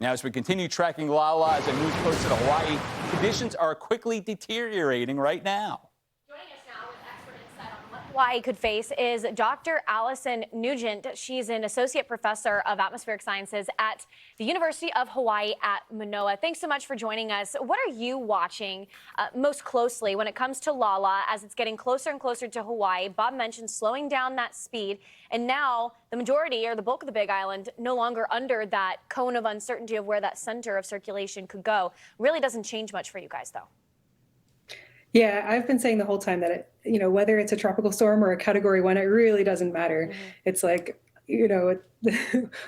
Now, as we continue tracking Lala as it moves closer to Hawaii, conditions are quickly deteriorating right now. Joining us now with expert insight on what Hawaii could face is Dr. Alison Nugent. She's an associate professor of atmospheric sciences at the University of Hawaiʻi at Mānoa. Thanks so much for joining us. What are you watching most closely when it comes to Lala as it's getting closer and closer to Hawaii? Bob mentioned slowing down that speed, and now the majority or the bulk of the Big Island no longer under that cone of uncertainty of where that center of circulation could go. Really doesn't change much for you guys, though. Yeah, I've been saying the whole time that whether it's a tropical storm or a Category 1, it really doesn't matter. It's like, we're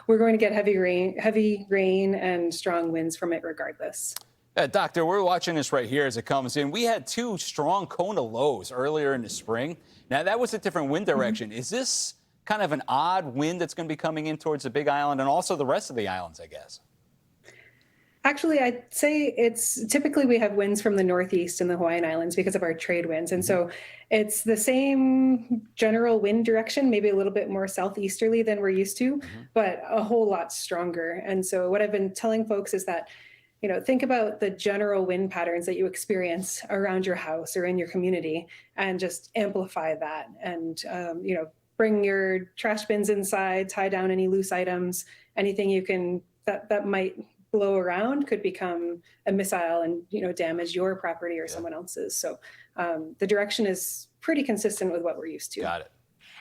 going to get heavy rain and strong winds from it regardless. Doctor, we're watching this right here as it comes in. We had two strong Kona lows earlier in the spring. Now, that was a different wind direction. Is this kind of an odd wind that's going to be coming in towards the Big Island and also the rest of the islands, I guess? Actually, I'd say it's typically we have winds from the northeast in the Hawaiian Islands because of our trade winds. And so it's the same general wind direction, maybe a little bit more southeasterly than we're used to, but a whole lot stronger. And so what I've been telling folks is that, think about the general wind patterns that you experience around your house or in your community and just amplify that. And, bring your trash bins inside, tie down any loose items, anything you can that might blow around could become a missile and damage your property or someone else's. So the direction is pretty consistent with what we're used to. Got it.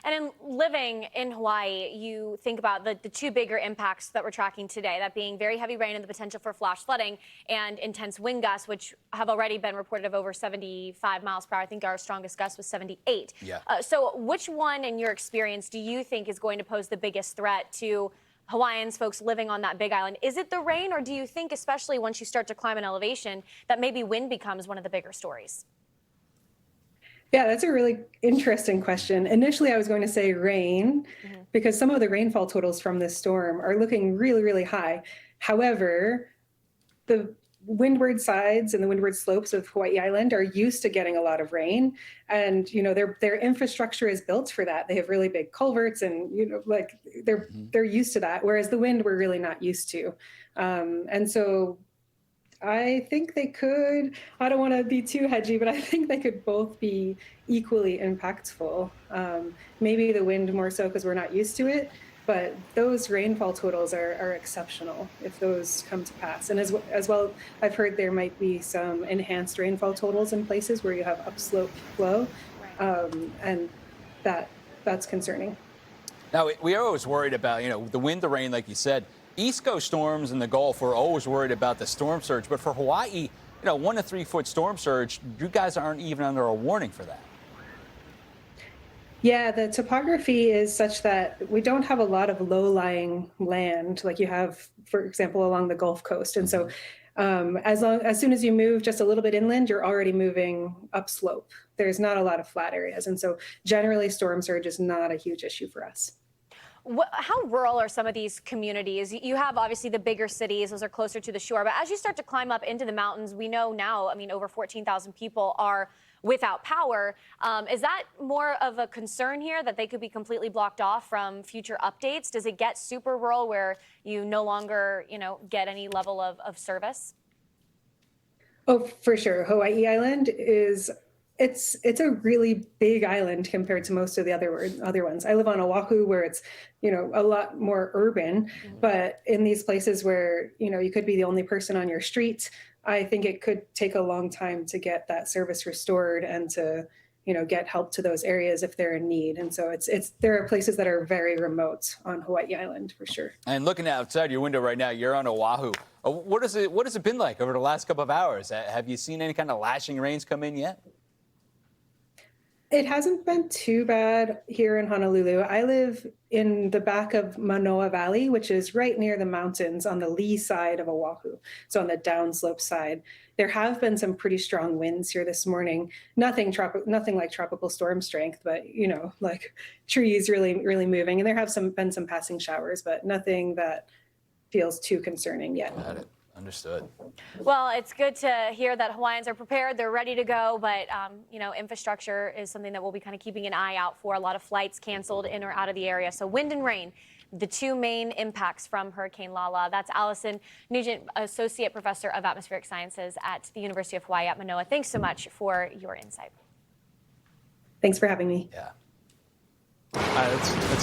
And in living in Hawaii, you think about the two bigger impacts that we're tracking today, that being very heavy rain and the potential for flash flooding and intense wind gusts, which have already been reported of over 75 miles per hour. I think our strongest gust was 78. Yeah. So which one, in your experience, do you think is going to pose the biggest threat to Hawaiians, folks living on that Big Island? Is it the rain, or do you think, especially once you start to climb an elevation, that maybe wind becomes one of the bigger stories? Yeah, that's a really interesting question. Initially, I was going to say rain because some of the rainfall totals from this storm are looking really, really high. However, the windward sides and the windward slopes of Hawaii Island are used to getting a lot of rain, and their infrastructure is built for that. They have really big culverts, and they're used to that. Whereas the wind, we're really not used to, and so I think they could. I don't want to be too hedgy, but I think they could both be equally impactful. Maybe the wind more so because we're not used to it. But those rainfall totals are exceptional if those come to pass. And as well, I've heard there might be some enhanced rainfall totals in places where you have upslope flow, and that's concerning. Now, we are always worried about, the wind, the rain, like you said. East Coast storms in the Gulf, we're always worried about the storm surge. But for Hawaii, 1 to 3 foot storm surge, you guys aren't even under a warning for that. Yeah, the topography is such that we don't have a lot of low-lying land like you have, for example, along the Gulf Coast. And so as soon as you move just a little bit inland, you're already moving upslope. There's not a lot of flat areas. And so generally, storm surge is not a huge issue for us. How rural are some of these communities? You have obviously the bigger cities, those are closer to the shore. But as you start to climb up into the mountains, we know now, over 14,000 people are without power. Is that more of a concern here, that they could be completely blocked off from future updates? Does it get super rural where you no longer, get any level of service? Oh, for sure. Hawaii Island it's a really big island compared to most of the other ones. I live on Oahu, where it's a lot more urban, but in these places where you could be the only person on your street, I think it could take a long time to get that service restored and to get help to those areas if they're in need. And so there are places that are very remote on Hawaii Island for sure. And looking outside your window right now, you're on Oahu. What has it been like over the last couple of hours? Have you seen any kind of lashing rains come in yet? It hasn't been too bad here in Honolulu. I live in the back of Manoa Valley, which is right near the mountains on the lee side of Oahu, so on the downslope side. There have been some pretty strong winds here this morning. Nothing like tropical storm strength, but like trees really, really moving. And there have been some passing showers, but nothing that feels too concerning yet. Got it. Understood. Well, it's good to hear that Hawaiians are prepared. They're ready to go. But, infrastructure is something that we'll be kind of keeping an eye out for. A lot of flights canceled in or out of the area. So wind and rain the two main impacts from Hurricane Lala. That's Alison Nugent, Associate Professor of Atmospheric Sciences at the University of Hawaiʻi at Manoa. Thanks so much for your insight. Thanks for having me. Yeah. That's